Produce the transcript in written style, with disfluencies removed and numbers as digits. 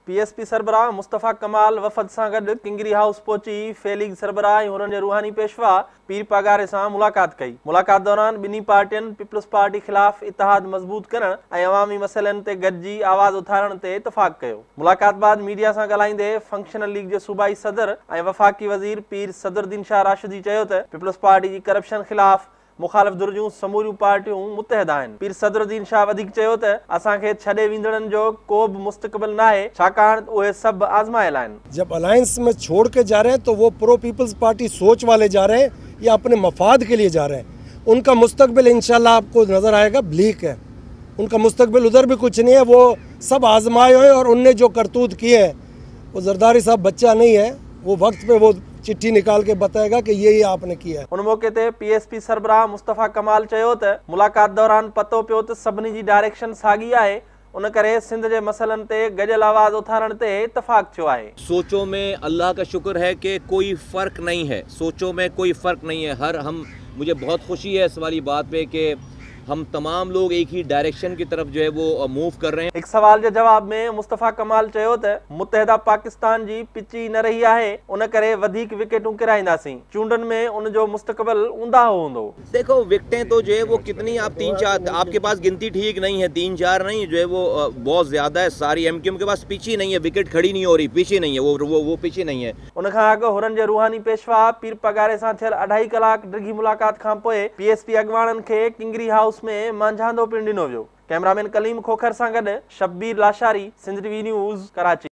PSP सरबराह Mustafa कमाल वफ़द सां गॾु किंगरी हाउस पहुची फेलिग सरबराह ऐं हुननि जे रूहानी पेशवा पीर पगारे सां मुलाक़ात कई। मुलाक़ात दौरान ॿिन्ही पार्टियुनि पीपल्स पार्टी ख़िलाफ़ इतिहाद मज़बूत करण ऐं अवामी मसइलनि ते गॾिजी आवाज़ उथारण ते इतफ़ाक़ कयो। मुलाक़ात बाद मीडिया सां ॻाल्हाईंदे फंक्शनल लीग जे सूबाई सदर ऐं वफ़ाक़ी वज़ीर पीर सदरुद्दीन शाह राशिदी चयो त पीपल्स पार्टी जी करप्शन ख़िलाफ़ मुखालिफ़ धुर जूं समूरियूं पार्टियूं मुतहद आहिनि। पीर सदरुद्दीन शाह वधीक चयो त असांखे छॾे वेंदड़नि जो को बि मुस्तक़बिल न आहे, छाकाणि उहे सभु आज़मायल आहिनि। जब अलायंस में छोड़ के जा रहे हैं तो वो प्रो पीपल्स पार्टी सोच वाले जा रहे हैं या अपने मफाद के लिए जा रहे हैं। उनका मुस्तकबिल इंशाल्लाह आपको नज़र आएगा ब्लीक है। उनका मुस्तकबिल उधर भी कुछ नहीं है, वो सब आजमाए हुए और उनने जो करतूत किए हैं, वो जरदारी साहब बच्चा नहीं है, वो वक्त पे वो चिट्ठी निकाल के बताएगा कि ये आपने किया है। उन मौके ते PSP सरबराह मुस्तफ़ा कमाल चयो त मुलाक़ात दौरान पतो पियो त सभिनी जी डायरेक्शन साॻी आहे, उन करे सिंध जे मसइलनि ते गॾियल आवाज़ उथारण ते इतफ़ाक़ थियो आहे। सोचों में अल्लाह का शुक्र है कि कोई फ़र्क नहीं है, सोचों में कोई फ़र्क नहीं है। मुझे बहुत खुशी है इस वाली बात पे कि हम तमाम लोग एक ही डायरेक्शन की तरफ जो है वो मूव कर रहे हैं। एक सवाल के जवाब में मुस्तफ़ा कमाल चयो त मुत्तहिदा पाकिस्तान जी पिची न रही है, उन करे वधीक विकेटूं किराईंदासीं, चूंडनि में उन जो मुस्तक़बिल ऊंधा हूंदो। देखो विकेटें तो जो है वो कितनी, आप 3-4, आपके पास गिनती ठीक नहीं है, 3-4 नहीं जो है वो बहुत ज्यादा है। सारी MQM के पास पिची नहीं है, विकेट खड़ी नहीं हो रही, पिची नहीं है, वो पिची नहीं है। उन खां अॻु हुननि जे रूहानी पेशवा पीर पगारे सां थियल 2.5 कलाक डिघी मुलाक़ात खां पोइ PSP अॻवाननि खे किंगरी हाउस में मंझांदो पिणु ॾिनो वियो। कैमरामैन कलीम खोखर सां गॾु शब्बीर लाशारी, सिंध TV न्यूज़, कराची।